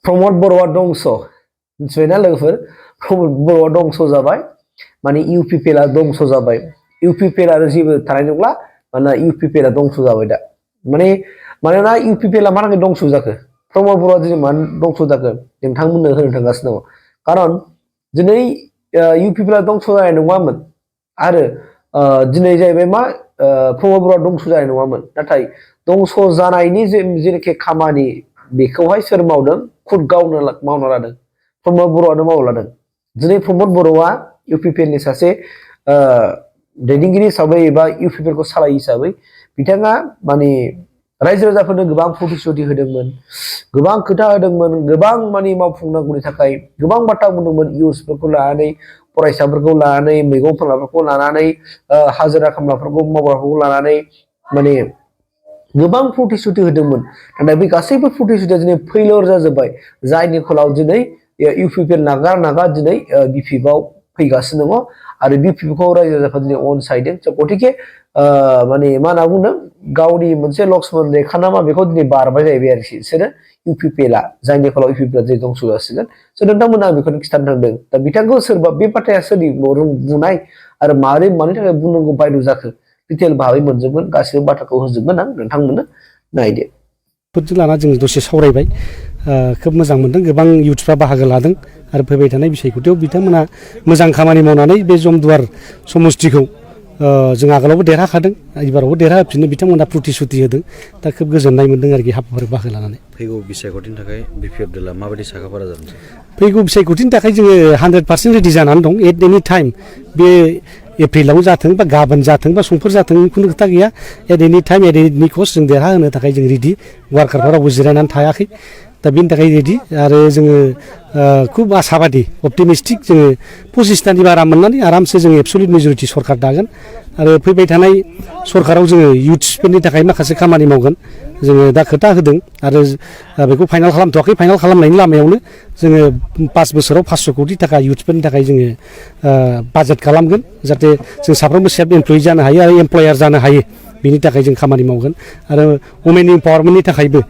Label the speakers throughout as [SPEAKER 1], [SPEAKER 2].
[SPEAKER 1] प्रमद बर'आ दंस मिथिबायना लोगोफोर प्रमद बर'आ दंस जाबाय माने इउपिपिएलआ दंस जाबाय इउपिपिएल आरो जेबो थानाय नंला माने इउपिपिएलआ दंस जाबाय दा माने मानोना इउपिपिएलआ मा थाखाय दंस जाखो प्रमद बर'आ दिनै मानो दंस जाखो नोंथांमोननो होनो थांगासिनो दङ खारन दिनै इउपिपिएलआ दंस जानाय नङामोन आरो दिनै जाहैबाय मा प्रमद बर'आ दंस जानाय नङामोन नाथाय दंस जानायनि जेनाखि खामानि बेखौहाय सोर मावदों खुद गावनो मावना लादों प्रमद बर'आनो मावना लादों दिनै प्रमद बर'आ इउपिपिएलनि सासे दैदेनगिरि हिसाबै एबा इउपिपिएलखौ सालाय हिसाबै बिथाङा माने रायजो राजाफोरनो गोबां प्रतिश्रुति होदोंमोन गोबां खोथा होदोंमोन गोबां माने मावफुंनांगौनि थाखाय गोबां बाथ्रा बुंदोंमोन इयुथ्सफोरखौ लानानै फरायसाफोरखौ लानानै मैगं फानग्राफोरखौ लानानै हाजिरा खामलाफोरखौ मावग्राफोरखौ लानानै माने गोबां प्रतिश्रुति होदोंमोन नाथाय बे गासैबो प्रतिश्रुतिया दिनै फेलियर जाजोब्बाय जायनि फलाव दिनै इउपिपिएल नागार दिनै बिपिएफआव फैगासिनो दङ आरो बिपिएफखौ रायजो राजाफोरा दिनै अनसायदों गतिके माने मा होनना बुंदों गावनि मोनसे लक्ष्मन रेखा नामा बेखौ दिनै बारबाय जाहैबाय आरोखि बिसोरो इउपिपिएलआ जायनि फलाव इउपिपिएलआ दिनै दंस जासिगोन स' नोंथांमोना आं बेखौनो खिथानो थांदों दा बिथांखौ सोरबा बे बाथ्राया सोरनि बुंनाय आरो मानि थाखाय बुंनांगौ बायद' जाखो डिटेल भाबै मोनजोबगोन गासिबो बाथ्राखौ होजोबगोन आं नोंथांमोननो नायदो
[SPEAKER 2] फोरजों लाना जों दसे सावरायबाय खोब मोजां मोनदों गोबां इयुथ्सफ्रा बाहागो लादों आरो फैबाय थानाय बिसायख'थियाव बिथांमोना मोजां खामानि मावनानै बे जमदुवार समस्थिखौ जों आगोलावबो देरहाखादों एबारावबो देरहाफिननो बिथांमोना प्रतिश्रुति होदों दा खोब गोजोननाय मोनदों आरोखि हाबाफारियाव बाहागो लानानै
[SPEAKER 3] फैगौ बिसायख'थिनि थाखाय बिपिएफ दला माबायदि साखाफारा जादों
[SPEAKER 2] फैगौ बिसायख'थिनि थाखाय जोङो 100% रेडि जानानै दं एट एनि टाइम बे एप्रिलाव जाथों बा गाबोन जाथों बा समफोर जाथों खुनु खोथा गैया एट एनि टाइम एट एनि कस्ट जों देरहाहोनो थाखाय जों रेडि वार्कारफ्रा रावबो जिरायनानै थायाखै दा बेनि थाखाय रेडि आरो जोङो खुब आसाबादि अपटिमिस्टिक जोङो 25टानि बारा मोननानै आरामसे जोङो एबसुलिट मेजरिटि सरकार दागोन आरो फैबाय थानाय सरकाराव जोङो इयुथ्सफोरनि थाखाय माखासे खामानि मावगोन जोङो दा खोथा होदों आरो बेखौ फाइनाल खालामथ'वाखै फाइनाल खालामनायनि लामायावनो जोङो 5 बोसोराव 500 कोटि थाखा इयुथ्सफोरनि थाखाय जोङो बाजेट खालामगोन जाहाथे जों साफ्रोमबो सेल्फ एमप्लयि जानो हायो आरो एमप्लयार जानो हायो बिनि थाखाय जों खामानि मावगोन आरो वुमेन एम्पावारमेन्टनि थाखायबो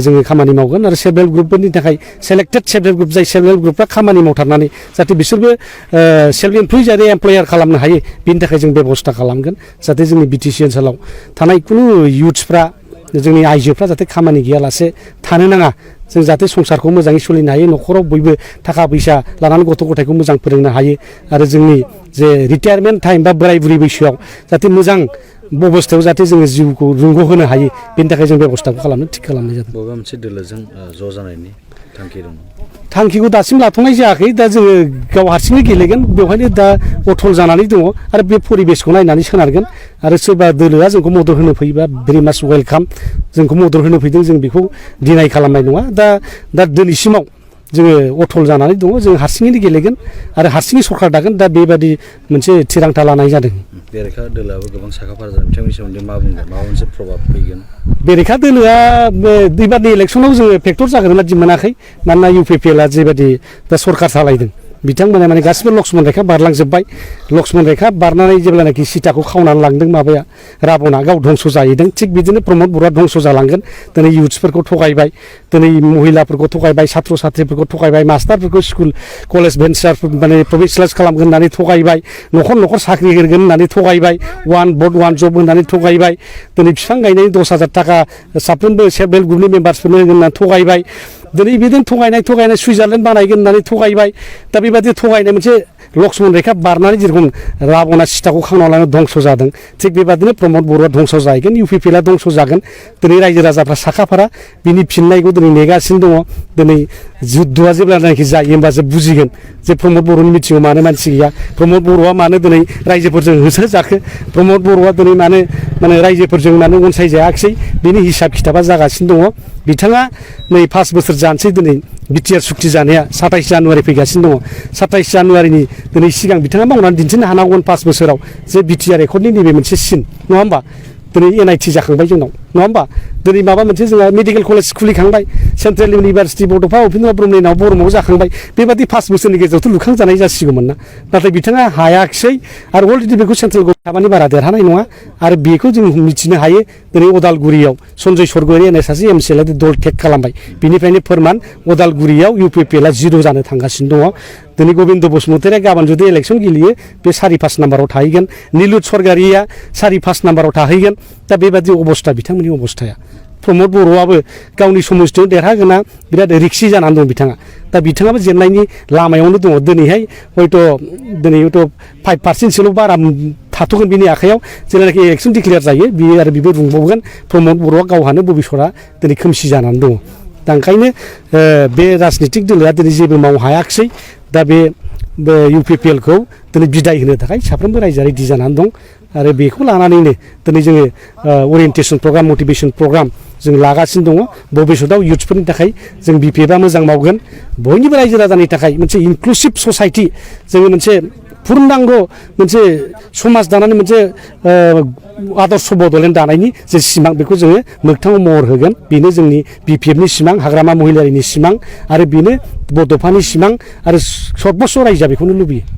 [SPEAKER 2] जोङो खामानि मावगोन आरो सेल्फ हेल्प ग्रुपफोरनि थाखाय सेलेक्टेड सेल्फ हेल्प ग्रुप जाय सेल्फ हेल्प ग्रुपफ्रा खामानि मावथारनानै जाहाथे बिसोरबो सेल्फ एमप्लयि आरो एमप्लयार खालामनो हायो बिनि थाखाय जों बेबस्था खालामगोन जाहाथे जोंनि बिटिसि ओनसोलाव थानाय कुनु इयुथ्सफ्रा जोंनि आइजोफ्रा जाहाथे खामानि गैयालासे थानो नाङा जों जाहाथे संसारखौ मोजाङै सोलिनो हायो न'खराव बयबो थाखा फैसा लानानै गथ' गथायखौ मोजां फोरोंनो हायो आरो जोंनि जे रिटायारमेन्ट टाइम बा बोराय बुरै बैसोआव जाहाथे मोजां अबस्थायाव जाहाथे जोङो जिउखौ रुंग'होनो हायो बेनि थाखाय जों बेबस्थाखौ खालामनो थिग खालामनाय जादों
[SPEAKER 3] बबेबा मोनसे दोलोजों ज' जानायनि थांखि दङ
[SPEAKER 2] थांखिखौ दासिम लाथ'नाय जायाखै दा जोङो गाव हारसिङै गेलेगोन बेवहायनो दा अथल जानानै दङ आरो बे परिबेसखौ नायनानै सोनारगोन आरो सोरबा दोलोआ जोंखौ मदद होनो फैयोबा भेरि माच वेलकाम जोंखौ मदद होनो फैदों जों बेखौ डिनाय खालामनाय नङा दा दिनैसिमाव जोङो अथल जानानै दङ जों हारसिङैनो गेलेगोन आरो हारसिङै सरकार दागोन दा बेबादि मोनसे थिरांथा लानाय जादों
[SPEAKER 3] बेरेखा दोलोआबो गोबां साखाफारा जादों बिथांनि सोमोन्दै मा बुंगोन माबा मोनसे प्रभाब फैगोन
[SPEAKER 2] बेरेखा दोलोआ एबारनि इलेक्सनाव जोङो फेक्टर जागोन बादि मोनाखै मानोना इउपिपिएलआ जेबादि दा सरकार सालायदों बिथांमोना माने गासिबो लक्ष्मन रेखा बारलांजोब्बाय लक्ष्मन रेखा बारनानै जेब्लानाखि सीताखौ खावनानै लांदों माबाया राबना गाव धंस जाहैदों थिग बिदिनो प्रमद बर'आ धंस जालांगोन दिनै इयुथ्सफोरखौ थगायबाय दिनै महिलाफोरखौ थगायबाय छात्र छात्रीफोरखौ थगायबाय मास्टारफोरखौ स्कुल कलेज भेन्सार माने प्रभिन्सियेलाइज खालामगोन होननानै थगायबाय न'खर साख्रि होगोन होननानै थगायबाय वान भट वान जब होननानै थगायबाय दिनै बिफां गायनायनि 10,000 थाखा साफ्रोमबो सेल्फ हेल्प ग्रुपनि मेम्बार्सफोरनो होगोन होननानै थगायबाय दिनै बिदिनो थगायनाय सुइजारलेण्ड बानायगोन होननानै थगायबाय दा बेबादि थगायनाय मोनसे लक्ष्मन रेखा बारनानै जेरखम राबना सीताखौ खावना लानो धंस जादों थिग बेबादिनो प्रमद बर'आ धंस जाहैगोन इउपिपिएलआ धंस जागोन दिनै रायजो राजाफ्रा साखाफारा बिनि फिननायखौ दिनै नेगासिनो दङ दिनै जुद्धआ जेब्लानाखि जायो होमबासो बुजिगोन जे प्रमद बर'नि मिथिङाव मानो मानसि गैया प्रमद बर'आ मानो दिनै रायजोफोरजों होसोजाखो प्रमद बर'आ दिनै मानो रायजोफोरजों मानो अनसायजायाखिसै बिनि हिसाब खिथाबा जागासिनो दङ बिथाङा नै 5 बोसोर जानोसै दिनै बिटिआर सुक्ति जानाया 27 जानुवारि फैगासिनो दङ 27 जानुवारिनि दिनै सिगां बिथाङा मावनानै दिन्थिनो हानांगोन 5 बोसोराव जे बिटिआर रेकर्डनि नैबे मोनसे सिन नङा होमबा दिनै NIT जाखांबाय जोंनाव नङा होमबा दिनै माबा मोनसे जोंहा मेडिकेल कलेज खुलिखांबाय सेन्ट्रेल इउनिभारसिटि बड'फा उपेन्द्र ब्रह्मनि नाव बरमाव जाखांबाय बेबादि 5 बोसोरनि गेजेरावथ' लुखांजानाय जासिगौमोन ना नाथाय बिथाङा हायाखिसै आरो अलरेडि बेखौ सेन्ट्रेल गभर्नमेन्टनि बारा देरहानाय नङा आरो बेखौ जों मिथिनो हायो दिनै अदालगुरियाव सन्जय सरगयारि होननाय सासे MCLA दल टेक खालामबाय बिनिफ्रायनो फोरमान अदालगुरियाव UPPL जिर' जानो थांगासिनो दङ दिनै गबिन्द बसुमतारिया गाबोन जुदि इलेक्सन गेलेयो बे 4-5 नाम्बाराव थाहैगोन निलुत सरगारिया 4-5 नाम्बाराव थाहैगोन दा बेबादि अबस्था बिथांमोननि अबस्थाया प्रमद बर'आबो गावनि समस्थियाव देरहागोना बिराद रिक्सि जानानै दं बिथाङा दा बिथाङाबो जेननायनि लामायावनो दङ दिनैहाय हयथ' 5%सोल' बारा थाथ'गोन बिनि आखायाव जेब्लानाखि इलेक्सन डिक्लेयार जायो बियो आरो बिबो बुंबावगोन प्रमद बर'आ गावहानो भबिसतआ दिनै खोमसि जानानै दङ दा ओंखायनो बे राजनितिक दोलोआ दिनै जेबो मावनो हायाखिसै दा बे UPPL खौ दिनै बिदाय होनो थाखाय साफ्रोमबो रायजोआ रेडि जानानै दं आरो बेखौ लानानैनो दिनै जोङो अरियेन्टेसन प्रग्राम मटिभेसन प्रग्राम जों लागासिनो दङ भबिसतआव इयुथ्सफोरनि थाखाय जों BPFआ मोजां मावगोन बयनिबो रायजो राजानि थाखाय मोनसे इनक्लुसिभ ससाइटि जोङो मोनसे पुर्नांग मोनसे समाज दानानै मोनसे आदर्श बड'लेण्ड दानायनि जे सिमां बेखौ जोङो मोगथाङाव महर होगोन बेनो जोंनि BPFनि सिमां हाग्रामा महिलारिनि सिमां आरो बेनो बड'फानि सिमां आरो सर्बस्व रायजोआ बेखौनो लुबैयो